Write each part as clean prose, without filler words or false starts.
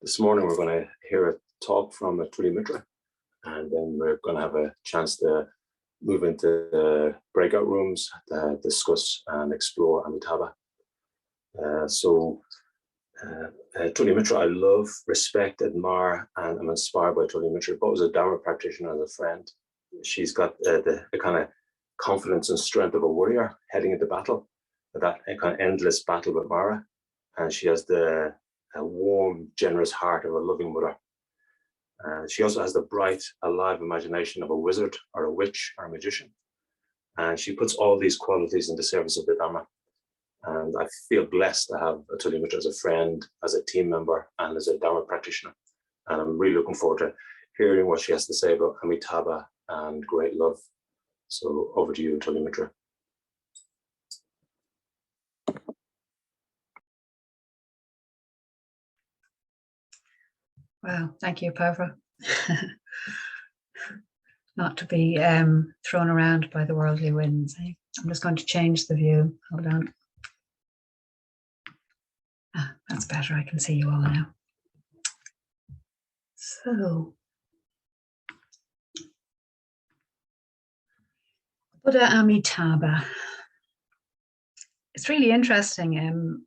This morning we're going to hear a talk from Atulyamitra, and then we're going to have a chance to move into the breakout rooms to discuss and explore Amitabha. Atulyamitra, I love, respect, admire, and I'm inspired by Atulyamitra, both as a Dharma practitioner and as a friend. She's got the kind of confidence and strength of a warrior heading into battle, that kind of endless battle with Mara, and she has the warm, generous heart of a loving mother. She also has the bright, alive imagination of a wizard or a witch or a magician. And she puts all these qualities in the service of the Dharma. And I feel blessed to have Atulyamitra as a friend, as a team member, and as a Dharma practitioner. And I'm really looking forward to hearing what she has to say about Amitabha and great love. So over to you, Atulyamitra. Wow, thank you, Pavra. Not to be thrown around by the worldly winds. Eh? I'm just going to change the view. Hold on. That's better. I can see you all now. So, Buddha Amitabha. It's really interesting.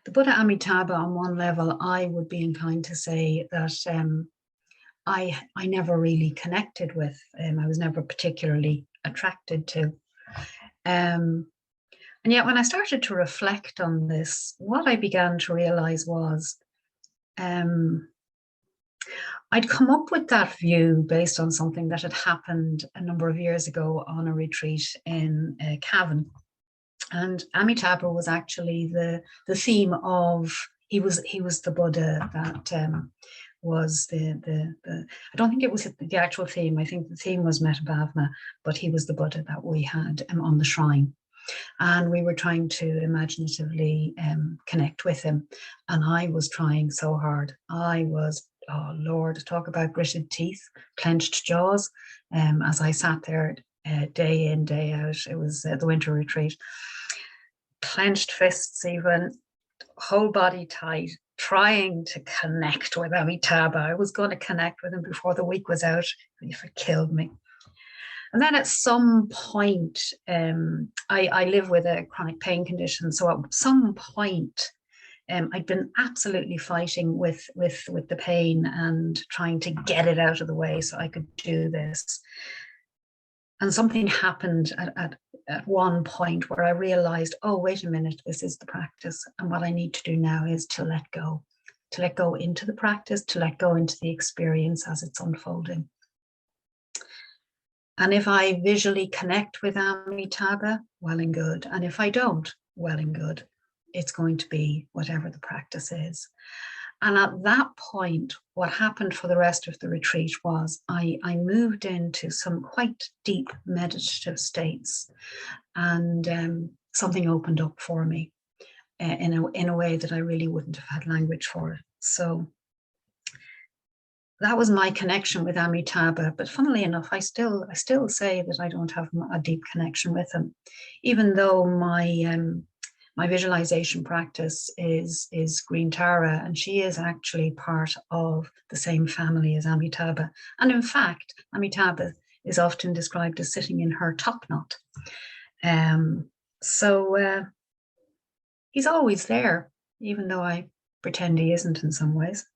The Buddha Amitabha, on one level, I would be inclined to say that I never really connected with. I was never particularly attracted to. And yet when I started to reflect on this, what I began to realize was I'd come up with that view based on something that had happened a number of years ago on a retreat in Cavan. And Amitabha was actually the theme of, he was the Buddha that was the I don't think it was the actual theme. I think the theme was Metabhavna, but he was the Buddha that we had on the shrine. And we were trying to imaginatively connect with him. And I was trying so hard. I was, oh Lord, talk about gritted teeth, clenched jaws, as I sat there day in, day out. It was the winter retreat. Clenched fists even, whole body tight, trying to connect with Amitabha. I was going to connect with him before the week was out, if it killed me. And then at some point, I live with a chronic pain condition. So at some point, I'd been absolutely fighting with the pain and trying to get it out of the way so I could do this. And something happened at one point where I realized, oh, wait a minute, this is the practice. And what I need to do now is to let go into the practice, to let go into the experience as it's unfolding. And if I visually connect with Amitabha, well and good. And if I don't, well and good. It's going to be whatever the practice is. And at that point, what happened for the rest of the retreat was I moved into some quite deep meditative states, and something opened up for me in a way that I really wouldn't have had language for it. So that was my connection with Amitabha. But funnily enough, I still say that I don't have a deep connection with him, even though my visualization practice is Green Tara, and she is actually part of the same family as Amitabha. And in fact, Amitabha is often described as sitting in her top knot. So he's always there, even though I pretend he isn't in some ways.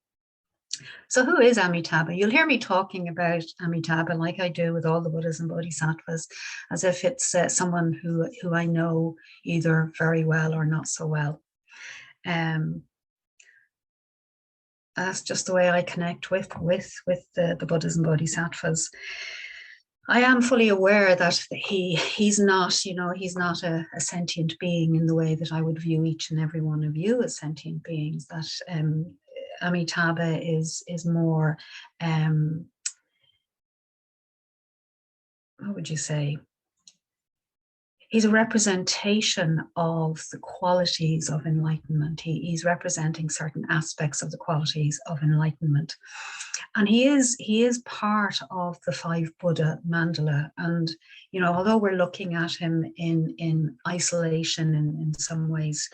So who is Amitabha? You'll hear me talking about Amitabha like I do with all the Buddhas and Bodhisattvas, as if it's someone who I know either very well or not so well. That's just the way I connect with the Buddhas and Bodhisattvas. I am fully aware that he's not a sentient being in the way that I would view each and every one of you as sentient beings. That Amitabha is more, what would you say? He's a representation of the qualities of enlightenment. He's representing certain aspects of the qualities of enlightenment. And he is part of the five Buddha mandala. And, you know, although we're looking at him in isolation in some ways,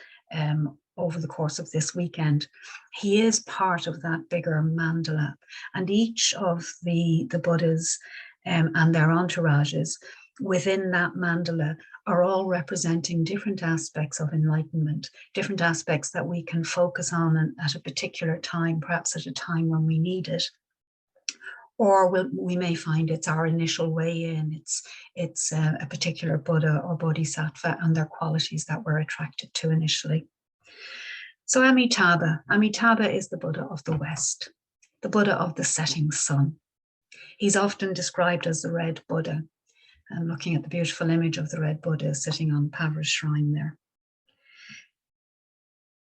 over the course of this weekend. He is part of that bigger mandala, and each of the Buddhas and their entourages within that mandala are all representing different aspects of enlightenment, different aspects that we can focus on at a particular time, perhaps at a time when we need it. Or we may find it's our initial way in, it's a particular Buddha or Bodhisattva and their qualities that we're attracted to initially. So Amitabha is the Buddha of the West, the Buddha of the setting sun. He's often described as the Red Buddha. I'm looking at the beautiful image of the Red Buddha sitting on Pavra's shrine there.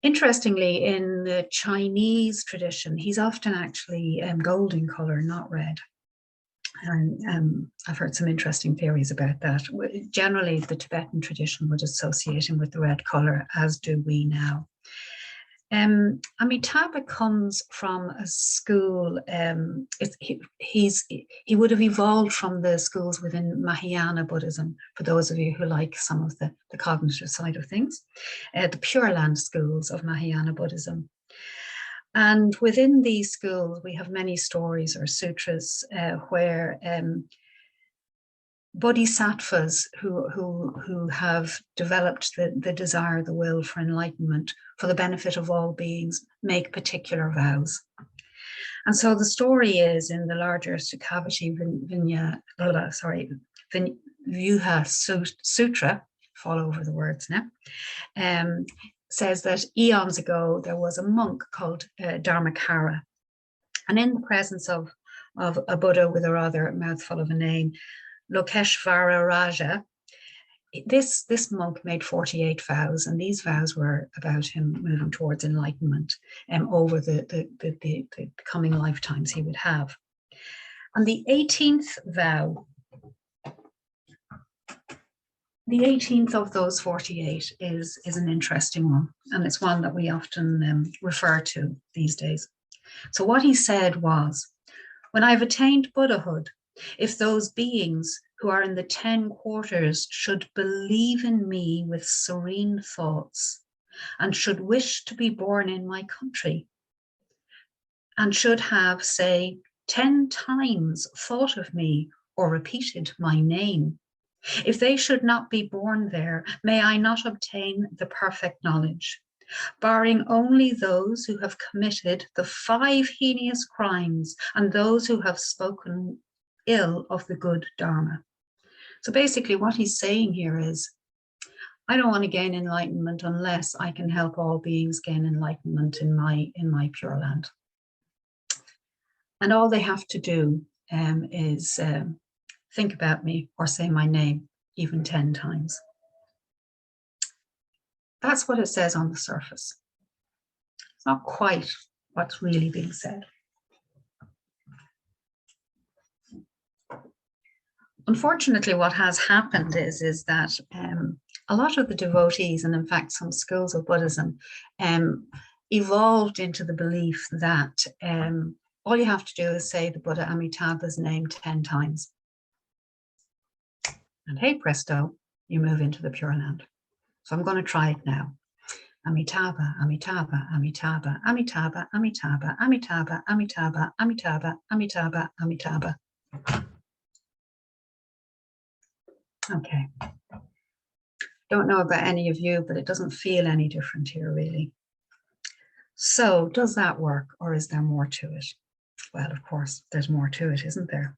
Interestingly, in the Chinese tradition, he's often actually golden color, not red. And I've heard some interesting theories about that. Generally, the Tibetan tradition would associate him with the red color, as do we now. Amitabha comes from a school, he would have evolved from the schools within Mahayana Buddhism, for those of you who like some of the cognitive side of things, the Pure Land schools of Mahayana Buddhism. And within these schools, we have many stories or sutras where bodhisattvas who have developed the desire, the will for enlightenment, for the benefit of all beings, make particular vows. And so the story is in the larger Sukhavati Vyuha Sutra, fall over the words now, says that eons ago there was a monk called Dharmakara. And in the presence of a Buddha with a rather mouthful of a name, Lokeshvara Raja, this monk made 48 vows, and these vows were about him moving towards enlightenment over the coming lifetimes he would have. And the 18th vow, the 18th of those 48 is an interesting one, and it's one that we often refer to these days. So what he said was, when I've attained Buddhahood, if those beings who are in the 10 quarters should believe in me with serene thoughts and should wish to be born in my country and should have, say, 10 times thought of me or repeated my name, if they should not be born there, may I not obtain the perfect knowledge, barring only those who have committed the 5 heinous crimes and those who have spoken ill of the good Dharma. So basically what he's saying here is, I don't want to gain enlightenment unless I can help all beings gain enlightenment in my Pure Land. And all they have to do is think about me or say my name even 10 times. That's what it says on the surface. It's not quite what's really being said. Unfortunately, what has happened is that a lot of the devotees, and in fact some schools of Buddhism, evolved into the belief that all you have to do is say the Buddha Amitabha's name 10 times. And hey presto, you move into the Pure Land. So I'm going to try it now. Amitabha, Amitabha, Amitabha, Amitabha, Amitabha, Amitabha, Amitabha, Amitabha, Amitabha, Amitabha. Okay. Don't know about any of you, but it doesn't feel any different here, really. So does that work, or is there more to it? Well, of course, there's more to it, isn't there?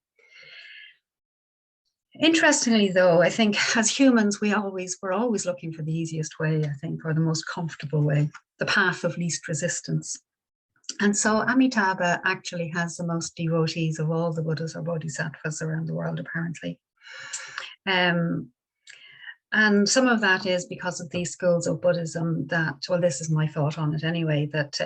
Interestingly, though, I think as humans, we're always looking for the easiest way, I think, or the most comfortable way, the path of least resistance. And so Amitabha actually has the most devotees of all the Buddhas or Bodhisattvas around the world, apparently. And some of that is because of these schools of Buddhism that, well, this is my thought on it anyway, that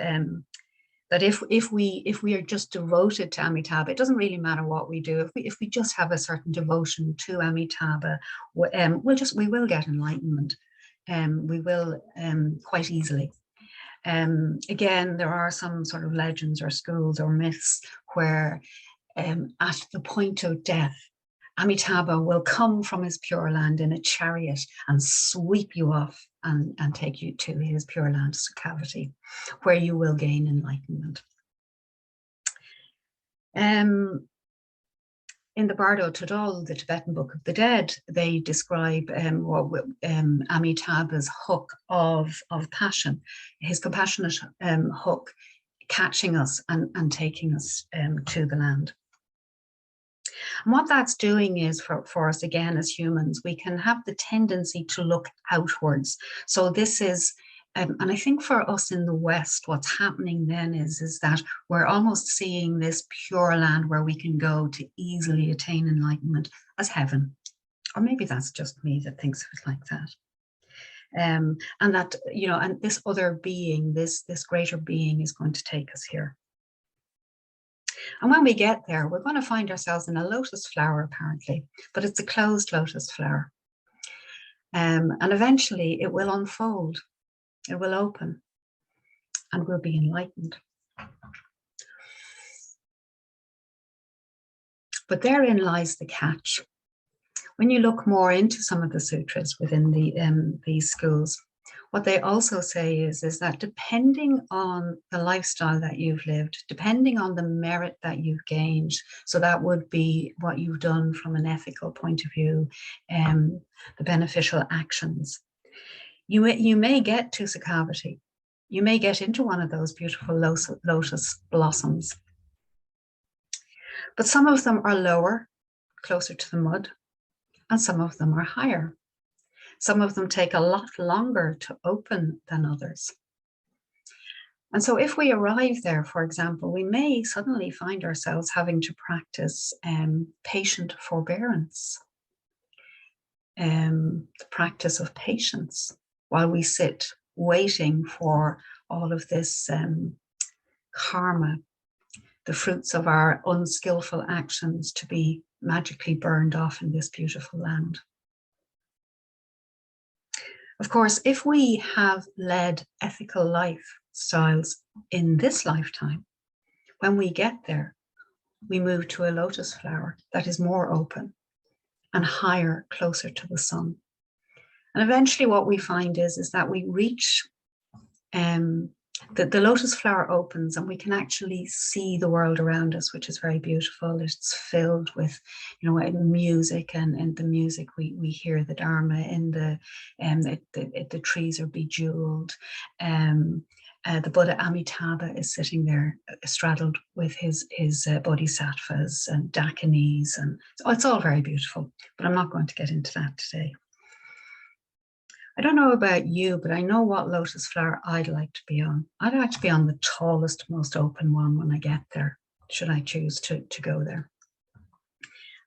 if we are just devoted to Amitabha, it doesn't really matter what we do. If we just have a certain devotion to Amitabha, we will get enlightenment. We will quite easily. Again, there are some sort of legends or schools or myths where at the point of death, Amitabha will come from his Pure Land in a chariot and sweep you off and take you to his Pure Land Sukhavati, where you will gain enlightenment. In the Bardo Tadol, the Tibetan Book of the Dead, they describe Amitabha's hook of passion, his compassionate hook, catching us and taking us to the land. And what that's doing is for us, again, as humans, we can have the tendency to look outwards. So this is, and I think for us in the West, what's happening then is that we're almost seeing this pure land where we can go to easily attain enlightenment as heaven. Or maybe that's just me that thinks of it like that. And that, you know, and this other being, this greater being is going to take us here. And when we get there, we're going to find ourselves in a lotus flower, apparently, but it's a closed lotus flower. And eventually it will unfold, it will open, and we'll be enlightened. But therein lies the catch. When you look more into some of the sutras within these schools, what they also say is that depending on the lifestyle that you've lived, depending on the merit that you've gained, so that would be what you've done from an ethical point of view, the beneficial actions, you may get to Sukhavati. You may get into one of those beautiful lotus blossoms. But some of them are lower, closer to the mud, and some of them are higher. Some of them take a lot longer to open than others. And so if we arrive there, for example, we may suddenly find ourselves having to practice patient forbearance, the practice of patience, while we sit waiting for all of this karma, the fruits of our unskillful actions, to be magically burned off in this beautiful land. Of course, if we have led ethical lifestyles in this lifetime, when we get there, we move to a lotus flower that is more open and higher, closer to the sun. And eventually what we find is that we reach, the lotus flower opens and we can actually see the world around us, which is very beautiful. It's filled with, you know, music, and in the music we hear the Dharma. In the trees are bejeweled. The Buddha Amitabha is sitting there, straddled with his bodhisattvas and dakinis, and it's all very beautiful. But I'm not going to get into that today. I don't know about you, but I know what lotus flower I'd like to be on. I'd like to be on the tallest, most open one when I get there, should I choose to go there.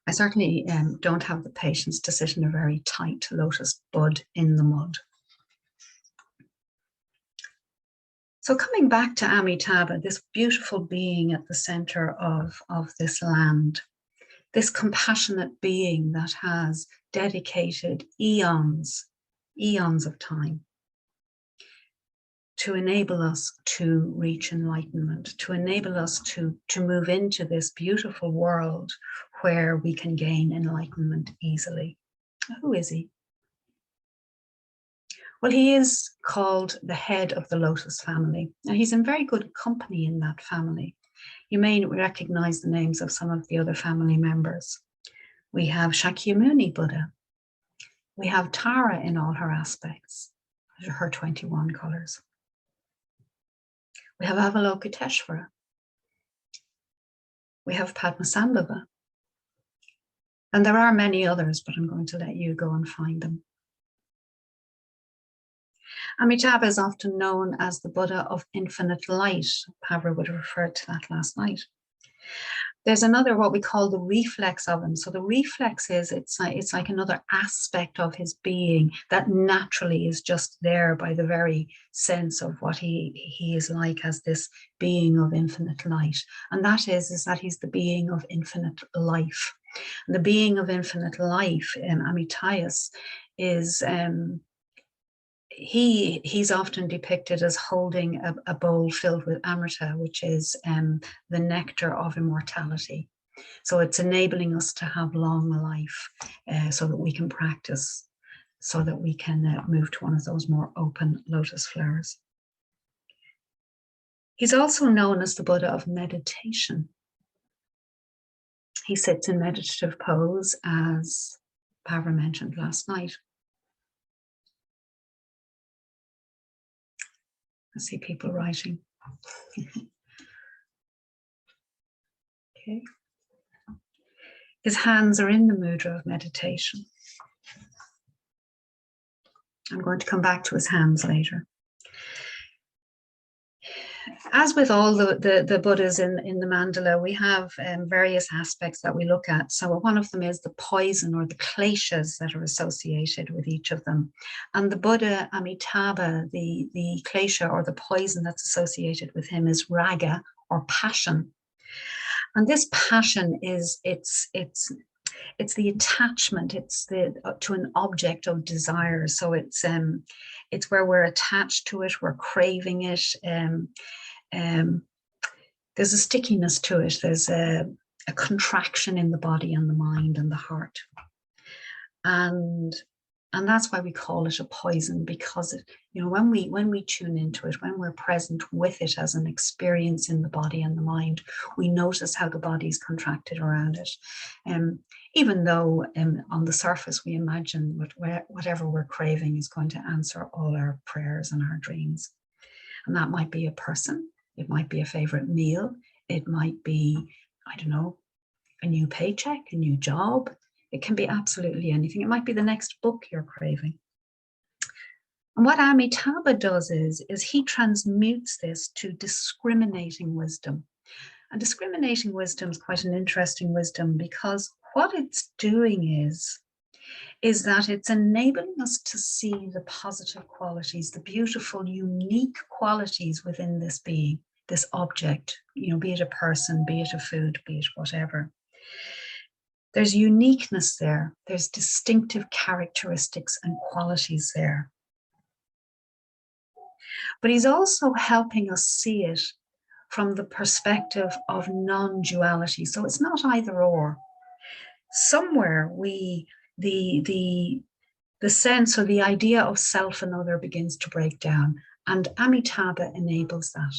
I certainly don't have the patience to sit in a very tight lotus bud in the mud. So coming back to Amitabha, this beautiful being at the center of this land, this compassionate being that has dedicated eons of time to enable us to reach enlightenment, to enable us to move into this beautiful world where we can gain enlightenment easily. Who is he? Well, he is called the head of the Lotus family. Now, he's in very good company in that family. You may recognize the names of some of the other family members. We have Shakyamuni Buddha. We have Tara in all her aspects, her 21 colors. We have Avalokiteshvara. We have Padmasambhava. And there are many others, but I'm going to let you go and find them. Amitabha is often known as the Buddha of infinite light. Pavra would have referred to that last night. There's another, what we call the reflex of him. So the reflex is, it's like another aspect of his being that naturally is just there by the very sense of what he is like as this being of infinite light. And that is that he's the being of infinite life. And the being of infinite life, Amitayus, is, he's often depicted as holding a bowl filled with Amrita, which is the nectar of immortality. So it's enabling us to have long life so that we can practice so that we can move to one of those more open lotus flowers. He's also known as the Buddha of meditation. He sits in meditative pose, as Pavra mentioned last night. I see people writing. Okay. His hands are in the mudra of meditation. I'm going to come back to his hands later. As with all the Buddhas in the mandala, we have various aspects that we look at. So one of them is the poison or the kleshas that are associated with each of them. And the Buddha Amitabha, the klesha or the poison that's associated with him is raga or passion. And this passion is it's the attachment, it's to an object of desire. So it's where we're attached to it, we're craving it. There's a stickiness to it. There's a contraction in the body and the mind and the heart. And that's why we call it a poison, because it, when we tune into it, when we're present with it as an experience in the body and the mind, we notice how the body's contracted around it. Even though on the surface we imagine whatever we're craving is going to answer all our prayers and our dreams. And that might be a person, it might be a favorite meal, it might be, I don't know, a new paycheck, a new job. It can be absolutely anything. It might be the next book you're craving. And what Amitabha does is he transmutes this to discriminating wisdom. And discriminating wisdom is quite an interesting wisdom, because what it's doing is that it's enabling us to see the positive qualities, the beautiful, unique qualities within this being, this object, be it a person, be it a food, be it whatever. There's uniqueness there. There's distinctive characteristics and qualities there. But he's also helping us see it from the perspective of non-duality. So it's not either or. Somewhere the sense or the idea of self and other begins to break down, and Amitabha enables that.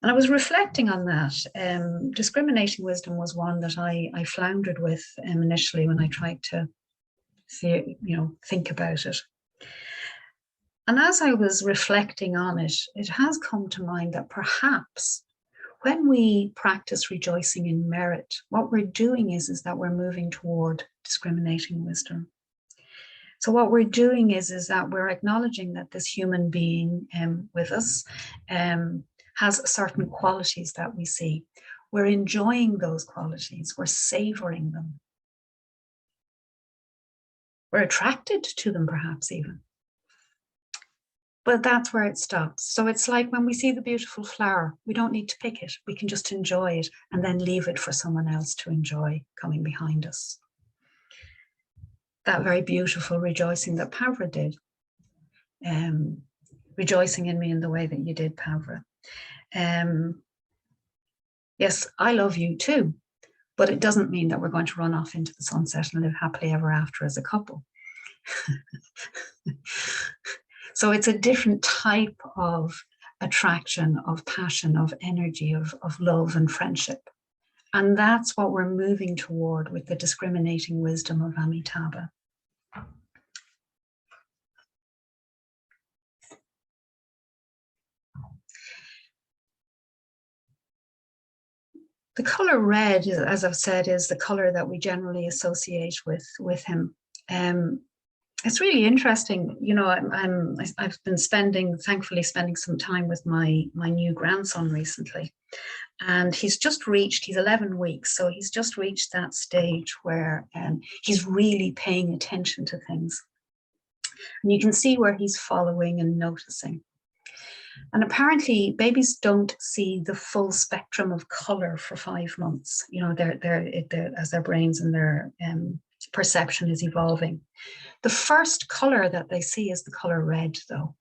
And I was reflecting on that. Discriminating wisdom was one that I floundered with initially when I tried to think about it. And as I was reflecting on it, it has come to mind that perhaps when we practice rejoicing in merit, what we're doing is that we're moving toward discriminating wisdom. So what we're doing is that we're acknowledging that this human being with us has certain qualities that we see. We're enjoying those qualities. We're savoring them. We're attracted to them, perhaps even. But that's where it stops. So it's like when we see the beautiful flower, we don't need to pick it. We can just enjoy it and then leave it for someone else to enjoy coming behind us. That very beautiful rejoicing that Pavra did. Rejoicing in me in the way that you did, Pavra. Yes, I love you too, but it doesn't mean that we're going to run off into the sunset and live happily ever after as a couple. So it's a different type of attraction, of passion, of energy, of love and friendship. And that's what we're moving toward with the discriminating wisdom of Amitabha. The color red, as I've said, is the color that we generally associate with him. It's really interesting. I've been thankfully spending some time with my new grandson recently. And he's 11 weeks. So he's just reached that stage where he's really paying attention to things. And you can see where he's following and noticing. And apparently babies don't see the full spectrum of color for 5 months, as their brains and their perception is evolving. The first color that they see is the color red, though.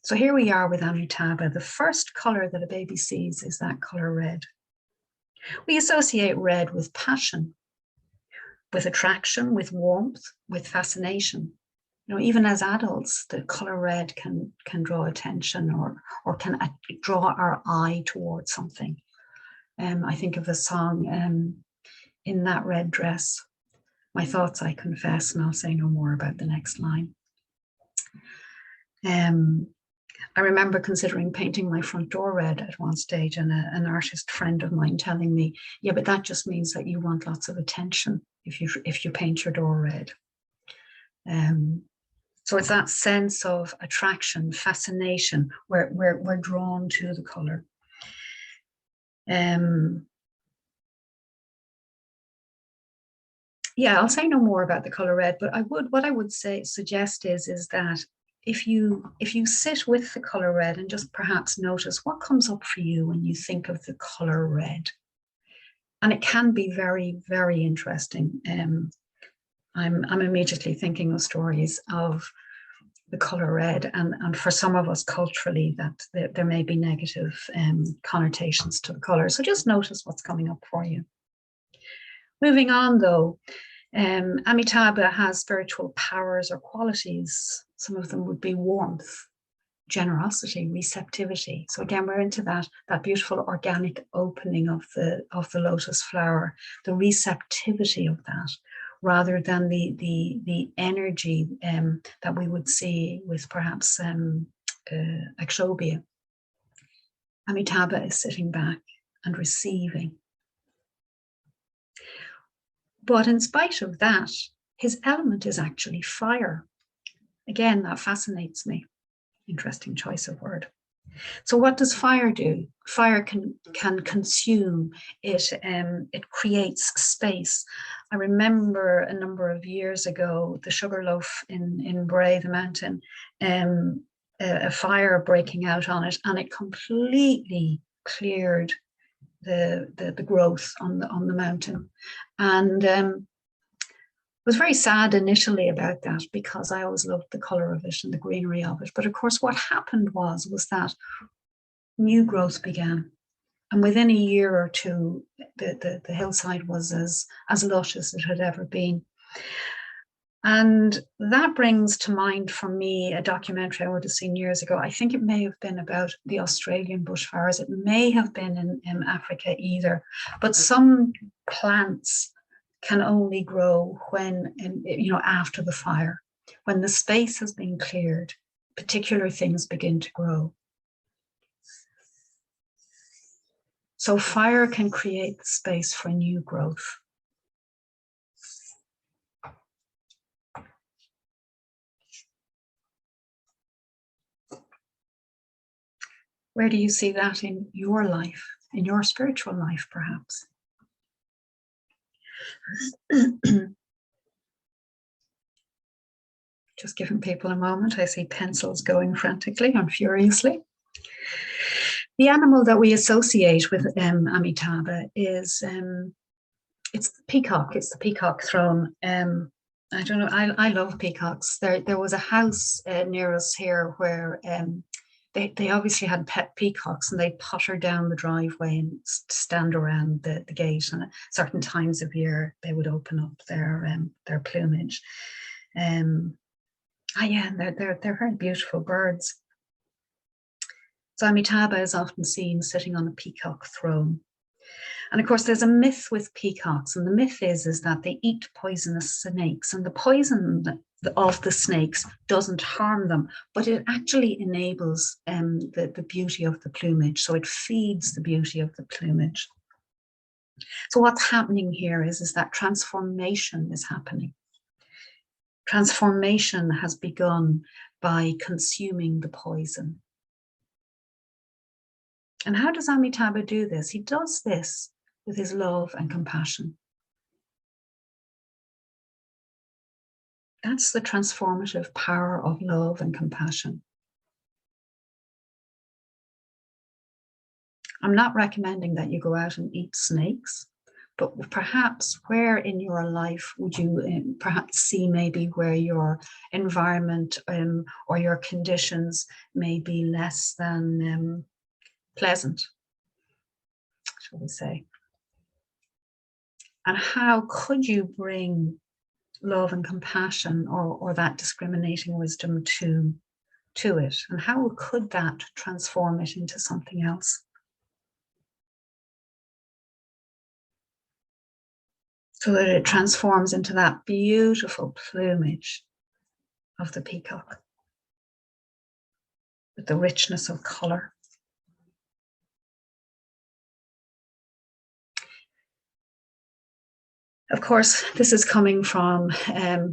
So here we are with Amitabha. The first color that a baby sees is that color red. We associate red with passion, with attraction, with warmth, with fascination. You know, even as adults, the color red can draw attention or can draw our eye towards something. I think of the song, In That Red Dress, My Thoughts I Confess, and I'll say no more about the next line. I remember considering painting my front door red at one stage, and an artist friend of mine telling me, yeah, but that just means that you want lots of attention if you paint your door red. So it's that sense of attraction, fascination, where we're drawn to the color. Yeah, I'll say no more about the color red, but what I would suggest is that if you sit with the color red and just perhaps notice what comes up for you when you think of the color red. And it can be very, very interesting. I'm immediately thinking of stories of the color red, and for some of us culturally that there may be negative connotations to the color. So just notice what's coming up for you. Moving on though, Amitabha has spiritual powers or qualities. Some of them would be warmth, generosity, receptivity. So again, we're into that beautiful organic opening of the lotus flower, the receptivity of that, rather than the energy that we would see with perhaps Akshobhya. Amitabha is sitting back and receiving. But in spite of that, his element is actually fire. Again, that fascinates me. Interesting choice of word. So what does fire do? Fire can consume. It creates space. I remember a number of years ago, the Sugarloaf in Bray, the mountain, a fire breaking out on it, and it completely cleared the growth on the mountain. And was very sad initially about that, because I always loved the color of it and the greenery of it. But of course, what happened was that new growth began. And within a year or two, the hillside was as lush as it had ever been. And that brings to mind for me a documentary I would have seen years ago. I think it may have been about the Australian bushfires. It may have been in Africa either. But some plants can only grow when, after the fire. When the space has been cleared, particular things begin to grow. So fire can create the space for new growth. Where do you see that in your life, in your spiritual life, perhaps? Just giving people a moment. I see pencils going frantically and furiously. The animal that we associate with Amitabha is it's the peacock. It's the Peacock Throne. I don't know. I love peacocks. There was a house near us here where they obviously had pet peacocks, and they potter down the driveway and stand around the gate. And at certain times of year, they would open up their plumage. They're very beautiful birds. So Amitabha is often seen sitting on a peacock throne. And of course, there's a myth with peacocks, and the myth is that they eat poisonous snakes, and the poison of the snakes doesn't harm them, but it actually enables the beauty of the plumage. So it feeds the beauty of the plumage. So what's happening here is that transformation is happening. Transformation has begun by consuming the poison. And how does Amitabha do this? He does this with his love and compassion. That's the transformative power of love and compassion. I'm not recommending that you go out and eat snakes, but perhaps where in your life would you perhaps see maybe where your environment or your conditions may be less than pleasant, shall we say. And how could you bring love and compassion or that discriminating wisdom to it? And how could that transform it into something else? So that it transforms into that beautiful plumage of the peacock with the richness of color. Of course, this is coming from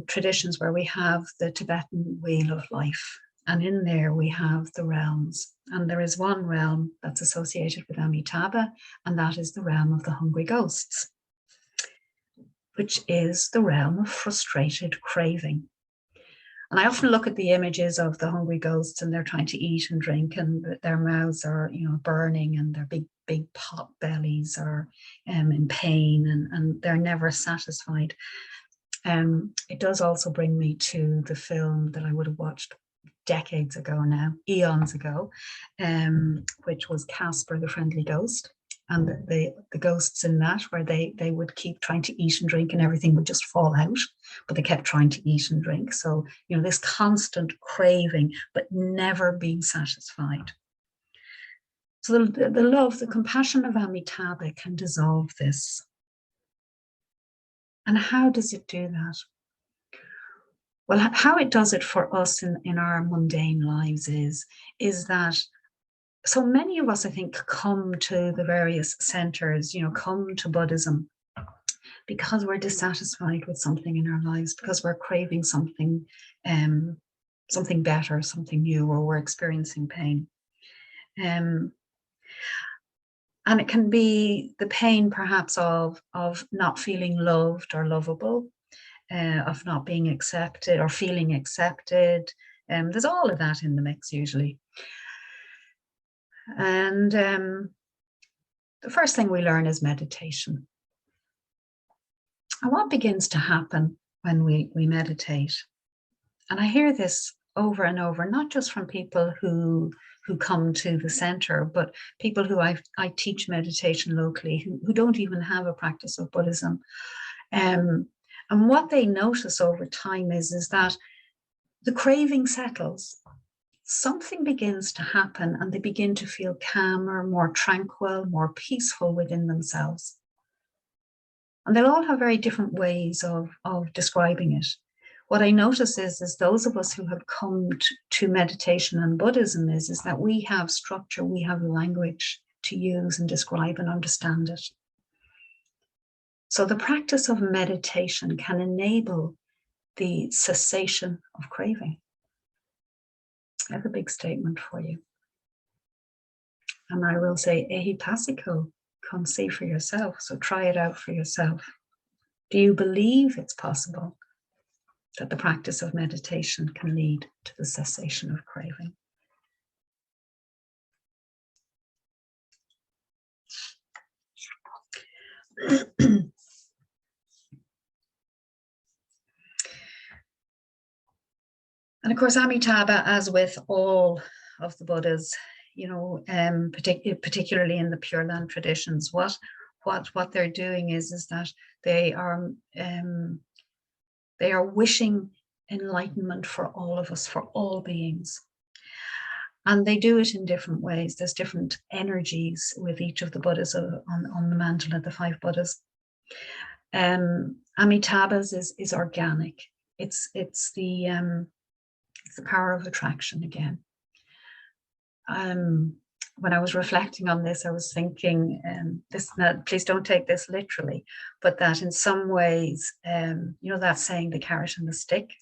traditions where we have the Tibetan wheel of life. And in there we have the realms. And there is one realm that's associated with Amitabha, and that is the realm of the hungry ghosts, which is the realm of frustrated craving. And I often look at the images of the hungry ghosts, and they're trying to eat and drink, and their mouths are, burning, and their big pot bellies are in pain, and they're never satisfied. It does also bring me to the film that I would have watched decades ago now, eons ago, which was Casper the Friendly Ghost. And the ghosts in that, where they would keep trying to eat and drink and everything would just fall out, but they kept trying to eat and drink. So, this constant craving, but never being satisfied. So the love, the compassion of Amitabha can dissolve this. And how does it do that? Well, how it does it for us in our mundane lives is that so many of us, I think, come to the various centers, come to Buddhism because we're dissatisfied with something in our lives, because we're craving something, something better, something new, or we're experiencing pain. And it can be the pain, perhaps, of not feeling loved or lovable, of not being accepted or feeling accepted. There's all of that in the mix usually. And the first thing we learn is meditation. And what begins to happen when we meditate? And I hear this over and over, not just from people who come to the center, but people who I teach meditation locally who don't even have a practice of Buddhism. And what they notice over time is that the craving settles. Something begins to happen and they begin to feel calmer, more tranquil, more peaceful within themselves. And they'll all have very different ways of describing it. What I notice is those of us who have come to meditation and Buddhism is that we have structure, we have language to use and describe and understand it. So the practice of meditation can enable the cessation of craving. I have a big statement for you. And I will say, Ehipasiko, come see for yourself. So try it out for yourself. Do you believe it's possible that the practice of meditation can lead to the cessation of craving? And of course, Amitabha, as with all of the Buddhas, particularly in the Pure Land traditions, what they're doing is that they are wishing enlightenment for all of us, for all beings. And they do it in different ways. There's different energies with each of the Buddhas on the mandala, the 5 Buddhas. Amitabha's is organic. It's the power of attraction again. When I was reflecting on this, I was thinking, please don't take this literally, but that in some ways, that saying, the carrot and the stick.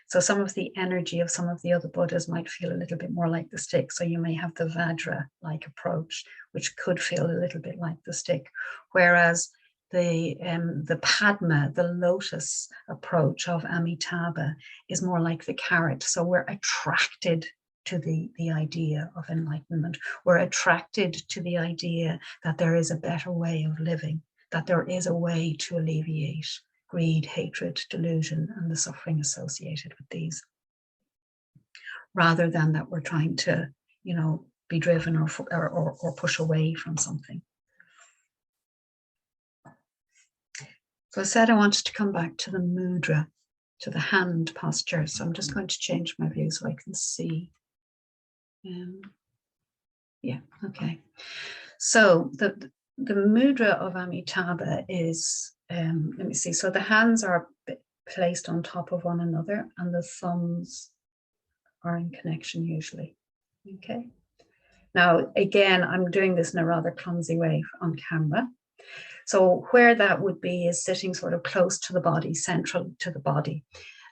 So some of the energy of some of the other Buddhas might feel a little bit more like the stick. So you may have the Vajra-like approach, which could feel a little bit like the stick. Whereas the Padma, the lotus approach of Amitabha is more like the carrot. So we're attracted to the idea of enlightenment. We're attracted to the idea that there is a better way of living, that there is a way to alleviate greed, hatred, delusion, and the suffering associated with these, rather than that we're trying to, be driven or push away from something. So I said I wanted to come back to the mudra, to the hand posture. So I'm just going to change my view so I can see. Yeah, okay. So the mudra of Amitabha is, let me see. So the hands are placed on top of one another and the thumbs are in connection usually. Okay. Now, again, I'm doing this in a rather clumsy way on camera. So where that would be is sitting sort of close to the body, central to the body.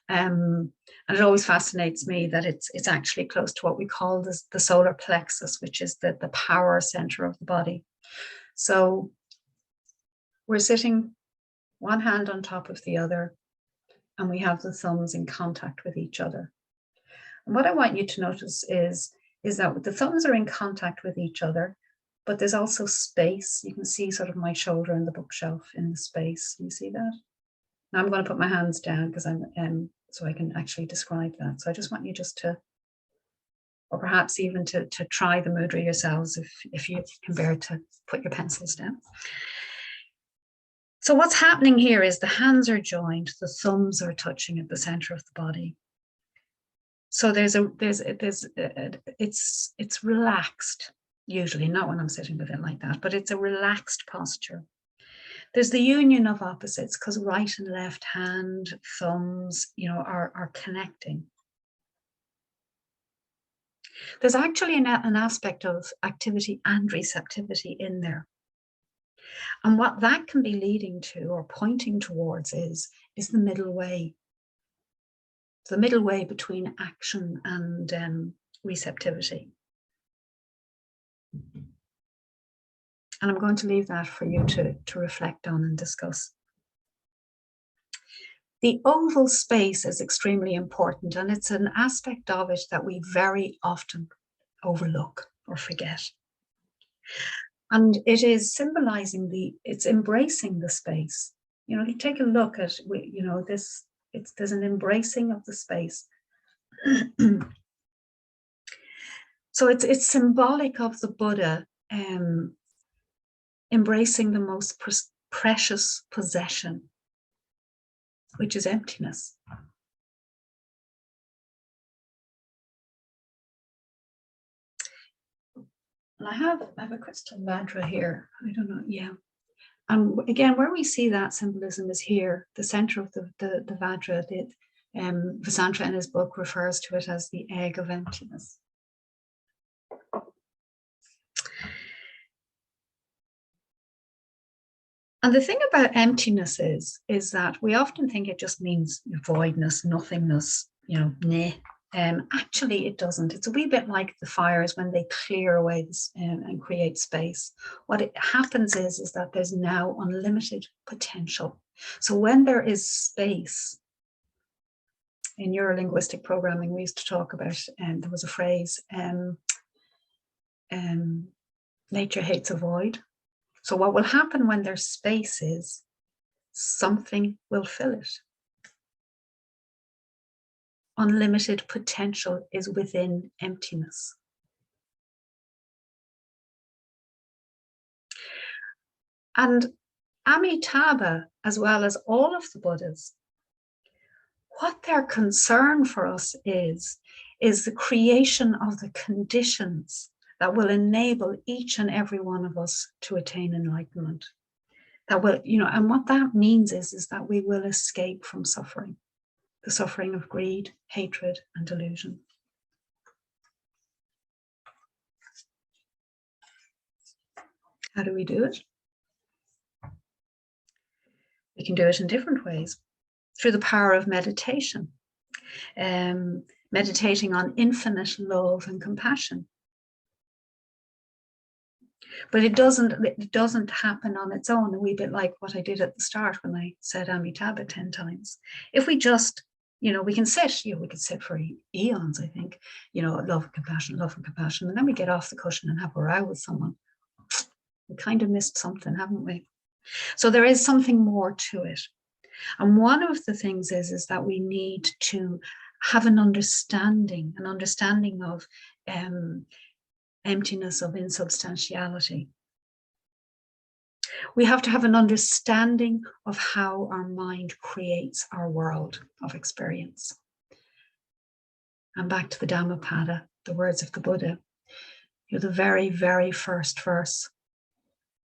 And it always fascinates me that it's actually close to what we call the solar plexus, which is the power center of the body. So we're sitting one hand on top of the other, and we have the thumbs in contact with each other. And what I want you to notice is that the thumbs are in contact with each other, but there's also space. You can see sort of my shoulder in the bookshelf in the space. You see that? Now I'm going to put my hands down because I'm so I can actually describe that. So I just want you just to, or perhaps even to try the mudra yourselves if you can bear to put your pencils down. So what's happening here is the hands are joined, the thumbs are touching at the center of the body. So it's relaxed, usually, not when I'm sitting with it like that, but it's a relaxed posture. There's the union of opposites because right and left hand, thumbs, are connecting. There's actually an aspect of activity and receptivity in there. And what that can be leading to or pointing towards is the middle way. The middle way between action and receptivity. And I'm going to leave that for you to reflect on and discuss. The oval space is extremely important, and it's an aspect of it that we very often overlook or forget. And it is symbolizing it's embracing the space. You take a look at, there's an embracing of the space. So it's symbolic of the Buddha embracing the most precious possession, which is emptiness. And I have a crystal Vajra here. I don't know, yeah. And again, where we see that symbolism is here, the center of the Vajra. Vasantra in his book refers to it as the egg of emptiness. And the thing about emptiness is that we often think it just means voidness, nothingness, nah. Actually, it doesn't. It's a wee bit like the fires when they clear away this, and create space. What it happens is that there's now unlimited potential. So when there is space, in neurolinguistic programming, we used to talk about, and there was a phrase, nature hates a void. So what will happen when there's space is something will fill it. Unlimited potential is within emptiness. And Amitabha, as well as all of the Buddhas, what their concern for us is the creation of the conditions that will enable each and every one of us to attain enlightenment. That will, and what that means is that we will escape from suffering, the suffering of greed, hatred, and delusion. How do we do it? We can do it in different ways. Through the power of meditation, meditating on infinite love and compassion. But it doesn't happen on its own, a wee bit like what I did at the start when I said Amitabha 10 times. If we just, we can sit for eons, I think, love and compassion, and then we get off the cushion and have a row with someone. We kind of missed something, haven't we? So there is something more to it. And one of the things is that we need to have an understanding of emptiness, of insubstantiality. We have to have an understanding of how our mind creates our world of experience. And back to the Dhammapada, the words of the Buddha, the very, very first verse.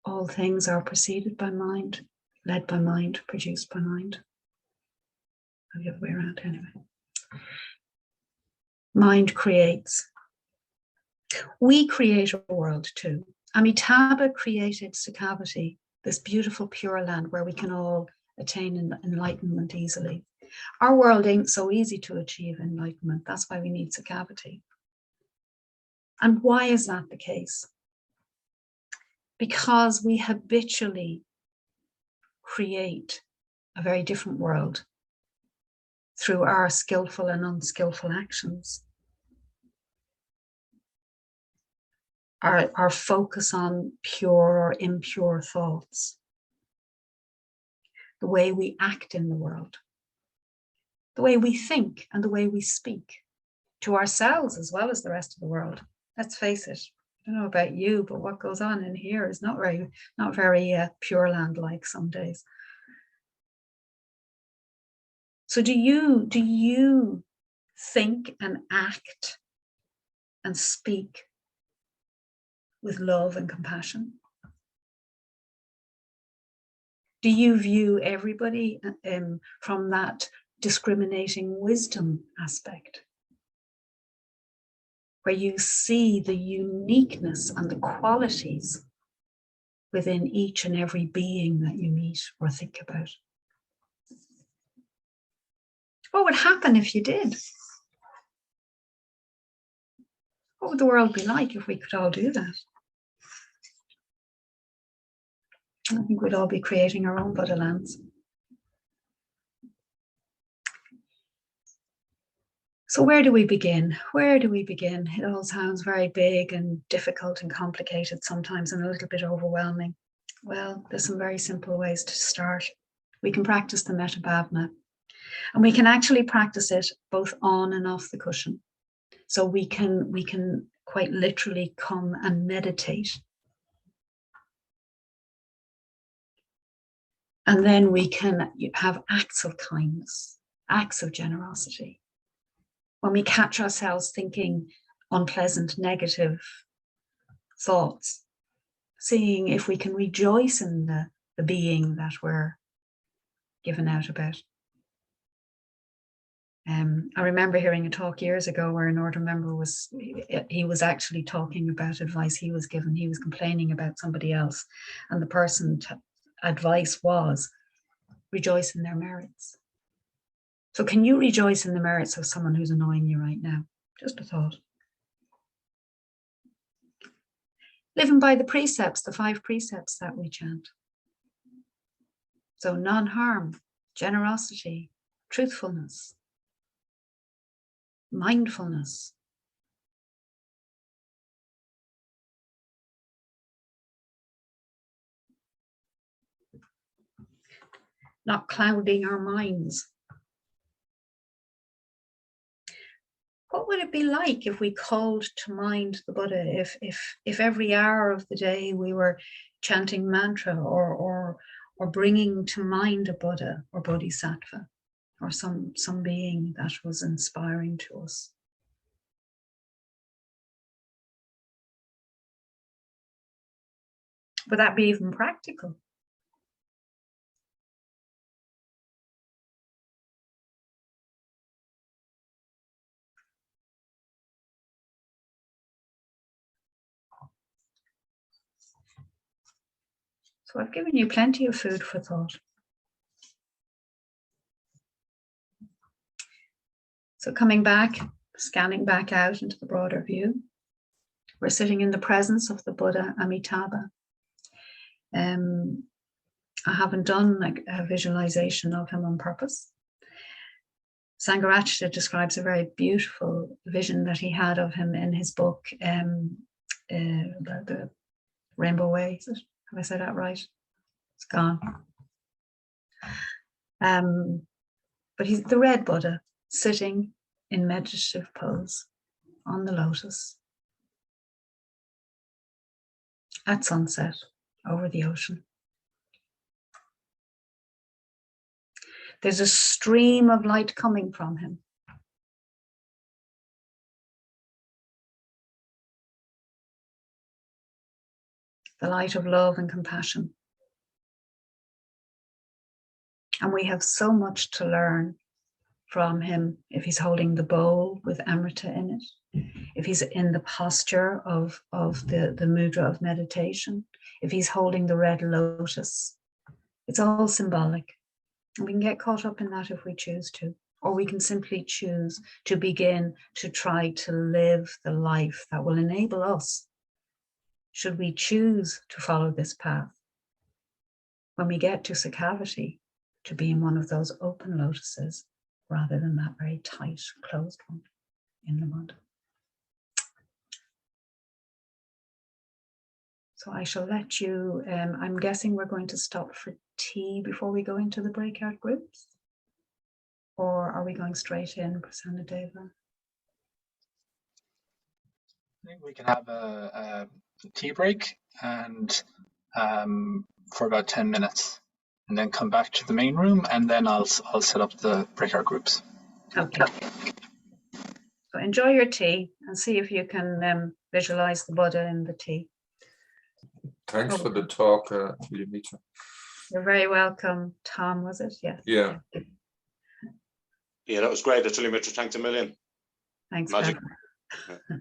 All things are preceded by mind, led by mind, produced by mind. Or the other way around, anyway. Mind creates. We create a world too. Amitabha created Sukhavati, this beautiful pure land where we can all attain enlightenment easily. Our world ain't so easy to achieve enlightenment. That's why we need Sukhavati. And why is that the case? Because we habitually create a very different world through our skillful and unskillful actions. Our focus on pure or impure thoughts, the way we act in the world, the way we think and the way we speak to ourselves as well as the rest of the world. Let's face it, I don't know about you, but what goes on in here is not very Pure Land-like some days. So do you think and act and speak with love and compassion? Do you view everybody from that discriminating wisdom aspect, where you see the uniqueness and the qualities within each and every being that you meet or think about? What would happen if you did? What would the world be like if we could all do that? I think we'd all be creating our own Buddha lands. So where do we begin? Where do we begin? It all sounds very big and difficult and complicated sometimes and a little bit overwhelming. Well, there's some very simple ways to start. We can practice the metta bhavana, and we can actually practice it both on and off the cushion. So we can quite literally come and meditate. And then we can have acts of kindness, acts of generosity. When we catch ourselves thinking unpleasant, negative thoughts, seeing if we can rejoice in the being that we're given out about. I remember hearing a talk years ago where an order member was actually talking about advice he was given. He was complaining about somebody else, and the person's advice was rejoice in their merits. So can you rejoice in the merits of someone who's annoying you right now? Just a thought. Living by the precepts, the 5 precepts that we chant. So non-harm, generosity, truthfulness, mindfulness. Not clouding our minds. What would it be like if we called to mind the Buddha, if every hour of the day we were chanting mantra or bringing to mind a Buddha or Bodhisattva or some being that was inspiring to us? Would that be even practical? So I've given you plenty of food for thought. So coming back, scanning back out into the broader view, we're sitting in the presence of the Buddha Amitabha. I haven't done a visualization of him on purpose. Sangharakshita describes a very beautiful vision that he had of him in his book, the Rainbow Way. Is it? Have I said that right? It's gone. But he's the red Buddha sitting in meditative pose on the lotus at sunset over the ocean. There's a stream of light coming from him. The light of love and compassion. And we have so much to learn from him if he's holding the bowl with Amrita in it, if he's in the posture of the mudra of meditation, if he's holding the red lotus. It's all symbolic. And we can get caught up in that if we choose to, or we can simply choose to begin to try to live the life that will enable us, should we choose to follow this path, when we get to Sakhavati, to be in one of those open lotuses rather than that very tight, closed one in the mud. So I shall let you, I'm guessing we're going to stop for tea before we go into the breakout groups? Or are we going straight in, Prasanna Deva? I think we can have a tea break and for about 10 minutes, and then come back to the main room, and then I'll set up the breakout groups. Okay. So enjoy your tea and see if you can visualize the Buddha in the tea. Thanks for the talk, Atulyamitra. You're very welcome. Tom, was it? Yes. Yeah. Yeah, that was great. Atulyamitra, thanks a million. Thanks. Magic. Beth. Yeah.